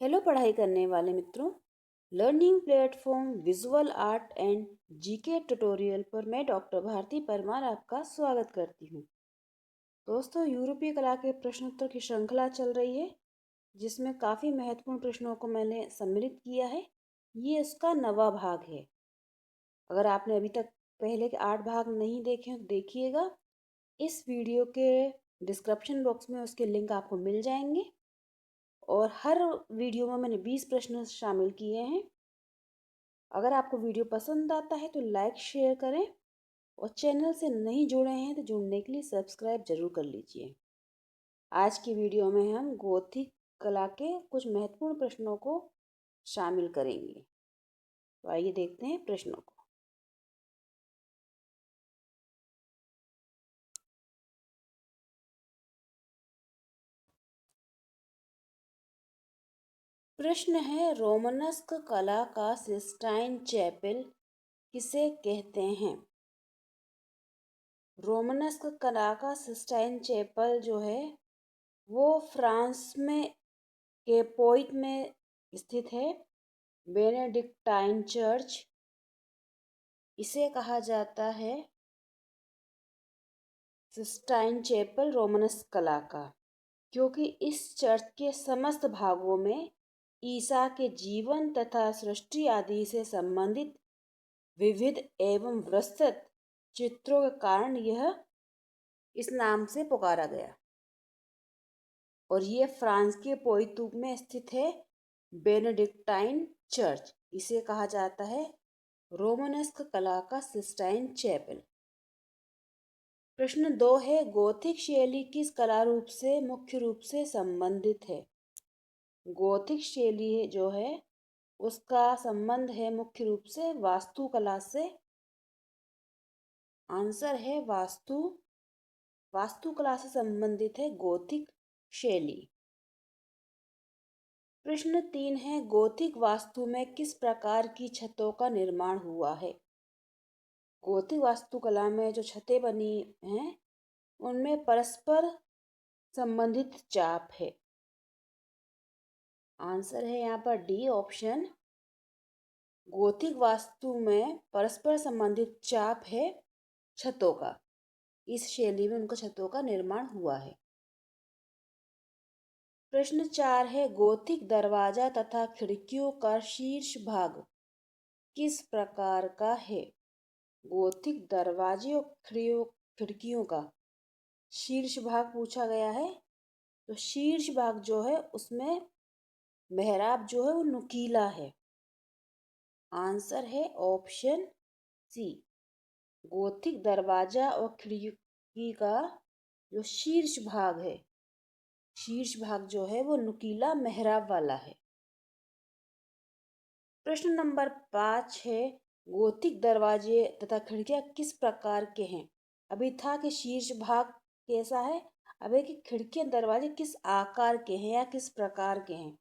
Hello पढ़ाई करने वाले मित्रों। Learning platform visual art and GK tutorial पर मैं डॉक्टर भारती परमार आपका स्वागत करती हूँ। दोस्तों, यूरोपीय कला के प्रश्नोत्तर की श्रृंखला चल रही है जिसमें काफ़ी महत्वपूर्ण प्रश्नों को मैंने सम्मिलित किया है। ये उसका 9वां भाग है। अगर आपने अभी तक पहले के 8 भाग नहीं देखे हैं तो देखिएगा। इस वीडियो के डिस्क्रिप्शन बॉक्स में उसके लिंक आपको मिल जाएंगे और हर वीडियो में मैंने 20 प्रश्न शामिल किए हैं। अगर आपको वीडियो पसंद आता है तो लाइक शेयर करें और चैनल से नहीं जुड़े हैं तो जुड़ने के लिए सब्सक्राइब जरूर कर लीजिए। आज की वीडियो में हम गोथिक कला के कुछ महत्वपूर्ण प्रश्नों को शामिल करेंगे। तो आइए देखते हैं प्रश्नों को। प्रश्न है, रोमनस्क कला का सिस्टाइन चैपल किसे कहते हैं? रोमनस्क कला का सिस्टाइन चैपल जो है वो फ्रांस में के पोइट में स्थित है। बेनेडिक्टाइन चर्च इसे कहा जाता है सिस्टाइन चैपल रोमनस्क कला का, क्योंकि इस चर्च के समस्त भागों में ईसा के जीवन तथा सृष्टि आदि से संबंधित विविध एवं विस्तृत चित्रों के कारण यह इस नाम से पुकारा गया। और ये फ्रांस के पोइतू में स्थित है। बेनेडिक्टाइन चर्च इसे कहा जाता है रोमनस्क कला का सिस्टाइन चैपल। प्रश्न 2 है, गोथिक शैली किस कला रूप से मुख्य रूप से संबंधित है? गोथिक शैली जो है उसका संबंध है मुख्य रूप से वास्तुकला से। आंसर है वास्तुकला से संबंधित है गोथिक शैली। प्रश्न 3 है, गोथिक वास्तु में किस प्रकार की छतों का निर्माण हुआ है? गोथिक वास्तुकला में जो छतें बनी हैं उनमें परस्पर संबंधित चाप है। आंसर है यहाँ पर डी ऑप्शन। गोथिक वास्तु में परस्पर संबंधित चाप है छतों का। इस शैली में उनका छतों का निर्माण हुआ है। प्रश्न 4 है, गोथिक दरवाजा तथा खिड़कियों का शीर्ष भाग किस प्रकार का है? गोथिक दरवाजे और खिड़कियों का शीर्ष भाग पूछा गया है। तो शीर्ष भाग जो है उसमें मेहराब जो है वो नुकीला है। आंसर है ऑप्शन सी। गोथिक दरवाजा और खिड़की का जो शीर्ष भाग है, शीर्ष भाग जो है वो नुकीला मेहराब वाला है। प्रश्न नंबर 5 है, गोथिक दरवाजे तथा खिड़कियां किस प्रकार के हैं? अभी था कि शीर्ष भाग कैसा है, अब है कि खिड़कियां दरवाजे किस आकार के हैं या किस प्रकार के हैं।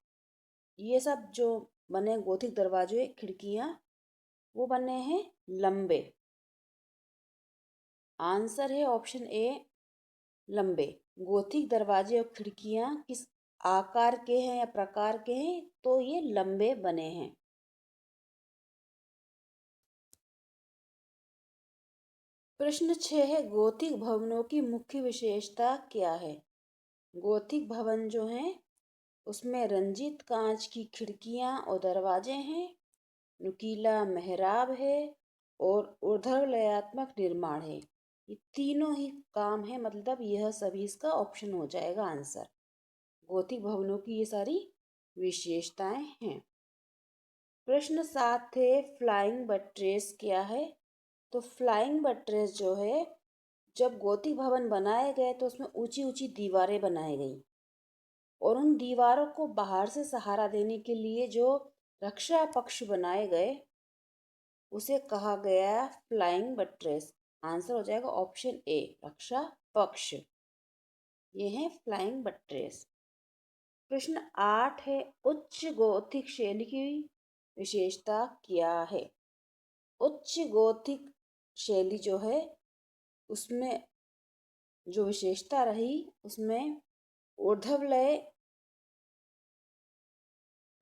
ये सब जो बने गोथिक दरवाजे खिड़कियां वो बने हैं लंबे। आंसर है ऑप्शन ए लंबे। गोथिक दरवाजे और खिड़कियां किस आकार के हैं या प्रकार के हैं? तो ये लंबे बने हैं। प्रश्न 6 है, गोथिक भवनों की मुख्य विशेषता क्या है? गोथिक भवन जो हैं उसमें रंजित कांच की खिड़कियां और दरवाजे हैं, नुकीला मेहराब है और ऊर्ध्वलयात्मक निर्माण है। ये तीनों ही काम है, मतलब यह सभी इसका ऑप्शन हो जाएगा आंसर। गोथिक भवनों की ये सारी विशेषताएं हैं। प्रश्न 7 है, फ्लाइंग बट्रेस क्या है? तो फ्लाइंग बट्रेस जो है, जब गोथिक भवन बनाए गए तो उसमें ऊंची ऊंची दीवारें बनाई गई और उन दीवारों को बाहर से सहारा देने के लिए जो रक्षा पक्ष बनाए गए उसे कहा गया फ्लाइंग बट्रेस। आंसर हो जाएगा ऑप्शन ए रक्षा पक्ष। ये है फ्लाइंग बट्रेस। प्रश्न 8 है, उच्च गोथिक शैली की विशेषता क्या है? उच्च गोथिक शैली जो है उसमें जो विशेषता रही उसमें ऊर्ध्वलय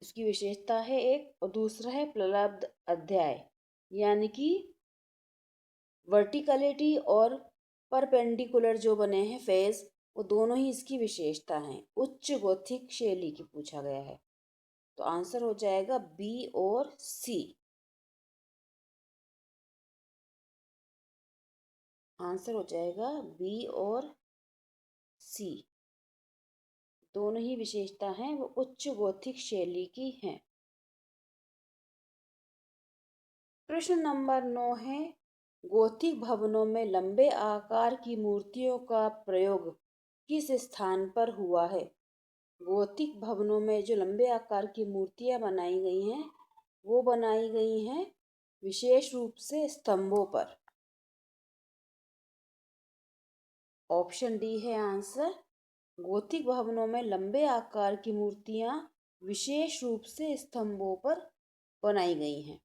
इसकी विशेषता है एक, और दूसरा है प्लब्ध अध्याय, यानी कि वर्टिकलिटी और परपेंडिकुलर जो बने हैं फेज, वो दोनों ही इसकी विशेषता हैं। उच्च गोथिक शैली की पूछा गया है, तो आंसर हो जाएगा बी और सी। आंसर हो जाएगा बी और सी, दोनों ही विशेषता हैं वो उच्च गोथिक शैली की हैं। प्रश्न नंबर 9 है, गोथिक भवनों में लंबे आकार की मूर्तियों का प्रयोग किस स्थान पर हुआ है? गोथिक भवनों में जो लंबे आकार की मूर्तियां बनाई गई हैं, वो बनाई गई हैं विशेष रूप से स्तंभों पर। ऑप्शन डी है आंसर। गोथिक भवनों में लंबे आकार की मूर्तियां विशेष रूप से स्तंभों पर बनाई गई हैं।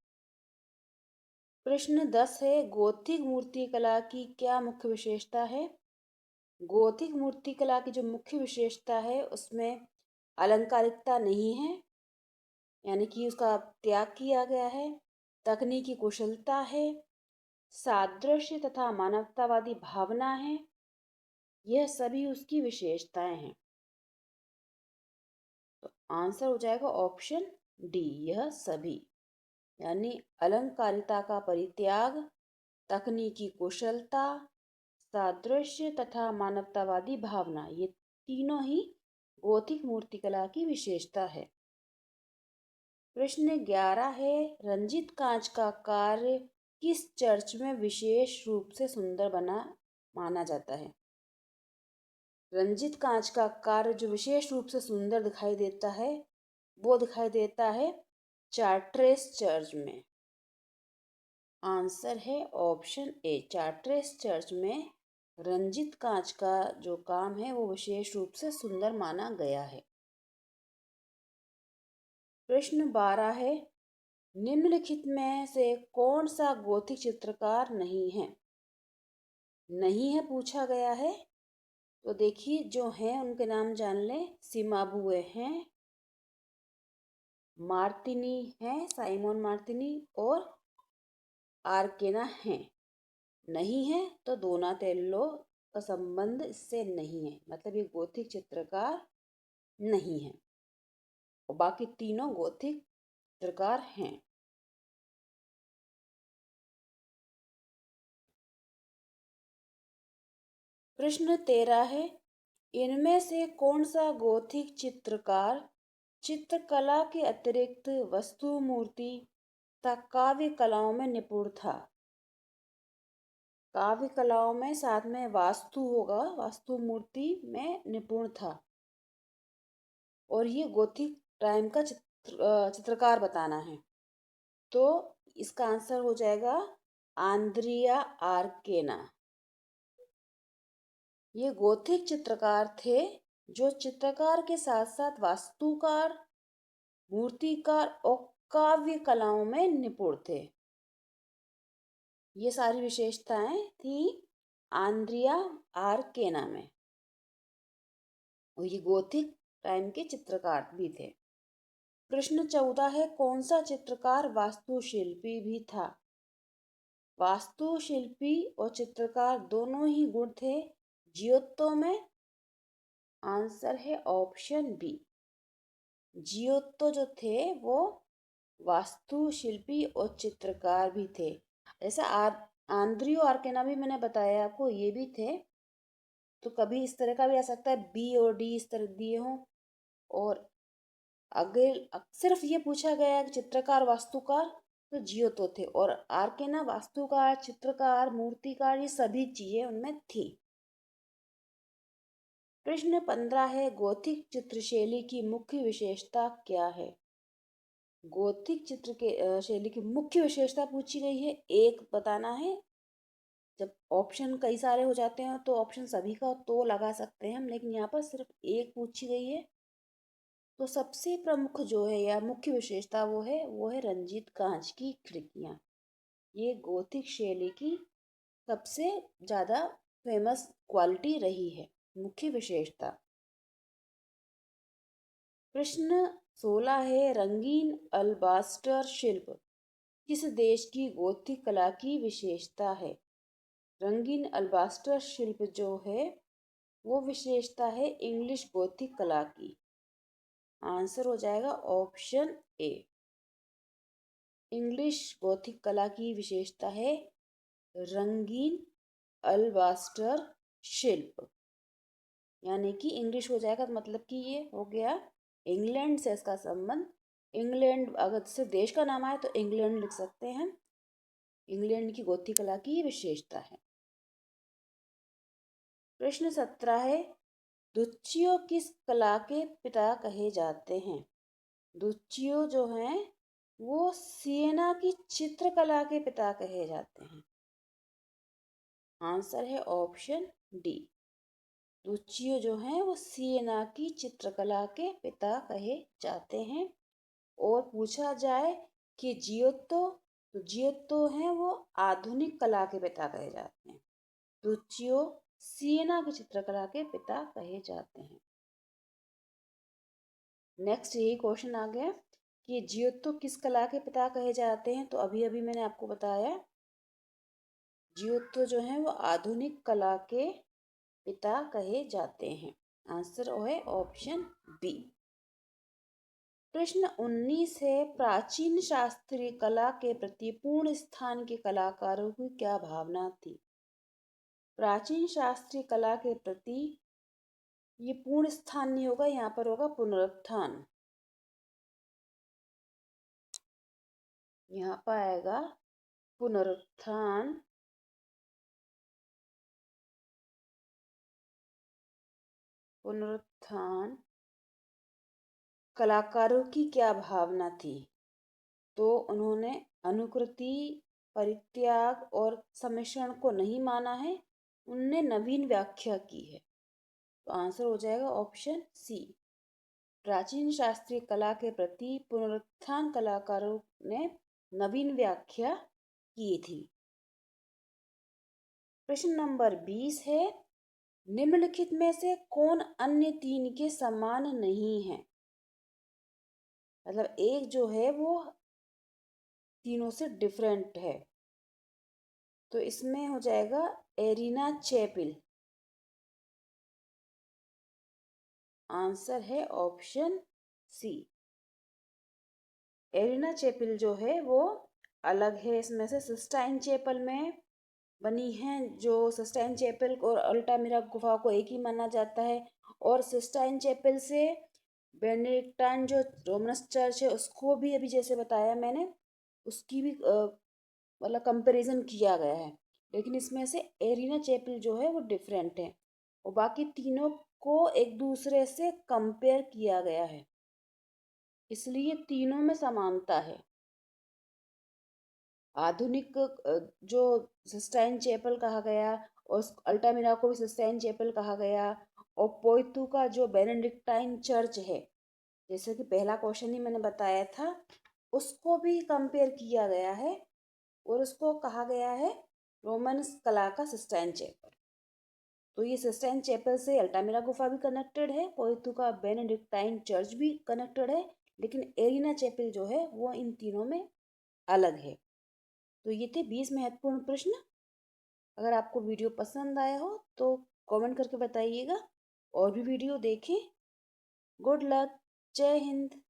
प्रश्न 10 है, गोथिक मूर्तिकला की क्या मुख्य विशेषता है? गोथिक मूर्तिकला की जो मुख्य विशेषता है उसमें अलंकारिकता नहीं है, यानी कि उसका त्याग किया गया है। तकनीकी कुशलता है, सादृश्य तथा मानवतावादी भावना है, यह सभी उसकी विशेषताएं हैं। तो आंसर हो जाएगा ऑप्शन डी, यह सभी, यानी अलंकारिता का परित्याग, तकनीकी कुशलता, सादृश्य तथा मानवतावादी भावना, ये तीनों ही गोथिक मूर्तिकला की विशेषता है। प्रश्न 11 है, रंजित कांच का कार्य किस चर्च में विशेष रूप से सुंदर बना माना जाता है? रंजित कांच का कार्य जो विशेष रूप से सुंदर दिखाई देता है, वो दिखाई देता है चार्ट्रेस चर्च में। आंसर है ऑप्शन ए, चार्ट्रेस चर्च में रंजित कांच का जो काम है वो विशेष रूप से सुंदर माना गया है। प्रश्न 12 है, निम्नलिखित में से कौन सा गोथिक चित्रकार नहीं है? नहीं है पूछा गया है, तो देखिए जो हैं उनके नाम जान लें। सिमाबुए हैं, मार्तिनी हैं, साइमन मार्तिनी, और आर्केना हैं। नहीं है तो डोनाटेल्लो का संबंध इससे नहीं है, मतलब ये गोथिक चित्रकार नहीं है, और बाकी तीनों गोथिक चित्रकार हैं। प्रश्न 13 है, इनमें से कौन सा गोथिक चित्रकार चित्रकला के अतिरिक्त वस्तु मूर्ति तथा काव्य कलाओं में निपुण था? काव्य कलाओं में साथ में वास्तु होगा, वास्तु मूर्ति में निपुण था, और ये गोथिक टाइम का चित्रकार बताना है। तो इसका आंसर हो जाएगा आंद्रिया आर्केना। ये गोथिक चित्रकार थे जो चित्रकार के साथ साथ वास्तुकार, मूर्तिकार और काव्य कलाओं में निपुण थे। ये सारी विशेषताएं थी आंद्रिया आर्केना में, और ये गोथिक टाइम के चित्रकार भी थे। प्रश्न 14 है, कौन सा चित्रकार वास्तुशिल्पी भी था? वास्तुशिल्पी और चित्रकार दोनों ही गुण थे जियोत्तो में। आंसर है ऑप्शन बी, जियोत्तो जो थे वो वास्तुशिल्पी और चित्रकार भी थे। जैसे आंद्रियो आर्केना भी मैंने बताया आपको, ये भी थे। तो कभी इस तरह का भी आ सकता है, बी और डी इस तरह दिए हों, और अगर सिर्फ ये पूछा गया कि चित्रकार वास्तुकार, तो जियोतो थे, और आर्केना वास्तुकार, चित्रकार, मूर्तिकार, ये सभी चीजें उनमें थी। प्रश्न 15 है, गोथिक चित्रशैली की मुख्य विशेषता क्या है? गोथिक चित्र के शैली की मुख्य विशेषता पूछी गई है, एक बताना है। जब ऑप्शन कई सारे हो जाते हैं तो ऑप्शन सभी का तो लगा सकते हैं हम, लेकिन यहाँ पर सिर्फ एक पूछी गई है। तो सबसे प्रमुख जो है या मुख्य विशेषता वो है रंजीत कांच की खिड़कियाँ। ये गोथिक शैली की सबसे ज़्यादा फेमस क्वालिटी रही है, मुख्य विशेषता। प्रश्न 16 है रंगीन अल्बास्टर शिल्प किस देश की गोथिक कला की विशेषता है। रंगीन अल्बास्टर शिल्प जो है वो विशेषता है इंग्लिश गोथिक कला की। आंसर हो जाएगा ऑप्शन ए। इंग्लिश गोथिक कला की विशेषता है रंगीन अल्बास्टर शिल्प, यानी कि इंग्लिश हो जाएगा, मतलब कि ये हो गया इंग्लैंड से इसका संबंध। इंग्लैंड अगर से देश का नाम आए तो इंग्लैंड लिख सकते हैं। इंग्लैंड की गोथिक कला की विशेषता है। प्रश्न 17 है दुच्चियो किस कला के पिता कहे जाते हैं। दुच्चियो जो हैं वो सिएना की चित्रकला के पिता कहे जाते हैं। आंसर है ऑप्शन डी। दुच्चियो जो हैं वो सिएना की चित्रकला के पिता कहे जाते हैं। और पूछा जाए कि जियोत्तो, तो जियोत्तो हैं वो आधुनिक कला के पिता कहे जाते हैं। दुच्चियो सिएना की चित्रकला के पिता कहे जाते हैं। नेक्स्ट यही क्वेश्चन आ गया कि जियोत्तो किस कला के पिता कहे जाते हैं। तो अभी अभी मैंने आपको बताया जियोत्तो जो है वो आधुनिक कला के पिता कहे जाते हैं। आंसर है ऑप्शन बी। प्रश्न 19 है प्राचीन शास्त्रीय कला के प्रति पूर्ण स्थान के कलाकारों की क्या भावना थी। प्राचीन शास्त्रीय कला के प्रति ये पूर्ण स्थान नहीं होगा, यहाँ पर होगा पुनरुत्थान। यहाँ पर आएगा पुनरुत्थान। पुनरुत्थान कलाकारों की क्या भावना थी। तो उन्होंने अनुकृति, परित्याग और सम्मिश्रण को नहीं माना है, उनने नवीन व्याख्या की है। तो आंसर हो जाएगा ऑप्शन सी। प्राचीन शास्त्रीय कला के प्रति पुनरुत्थान कलाकारों ने नवीन व्याख्या की थी। प्रश्न नंबर 20 है निम्नलिखित में से कौन अन्य तीन के समान नहीं है। मतलब एक जो है वो तीनों से डिफरेंट है। तो इसमें हो जाएगा एरिना चैपिल। आंसर है ऑप्शन सी। एरिना चैपिल जो है वो अलग है इसमें से। सिस्टाइन चैपल में बनी है, जो सिस्टाइन चैपल और अल्टामिरा गुफा को एक ही माना जाता है। और सिस्टाइन चैपल से बेनेडिक्टाइन जो रोमनस चर्च है उसको भी अभी जैसे बताया मैंने, उसकी भी मतलब कंपैरिजन किया गया है। लेकिन इसमें से एरिना चैपल जो है वो डिफरेंट है और बाकी तीनों को एक दूसरे से कंपेयर किया गया है, इसलिए तीनों में समानता है। आधुनिक जो सिस्टाइन चैपल कहा गया और अल्टामिरा को भी सिस्टाइन चैपल कहा गया। और पोइतु का जो बेनेडिक्टाइन चर्च है, जैसे कि पहला क्वेश्चन ही मैंने बताया था, उसको भी कंपेयर किया गया है और उसको कहा गया है रोमन कला का सिस्टाइन चैपल। तो ये सिस्टाइन चैपल से अल्टामिरा गुफा भी कनेक्टेड है, पोइतु का बेनेडिक्टाइन चर्च भी कनेक्टेड है, लेकिन एरिना चैपल जो है वो इन तीनों में अलग है। तो ये थे 20 महत्वपूर्ण प्रश्न। अगर आपको वीडियो पसंद आया हो तो कमेंट करके बताइएगा और भी वीडियो देखें। Good luck. जय हिंद।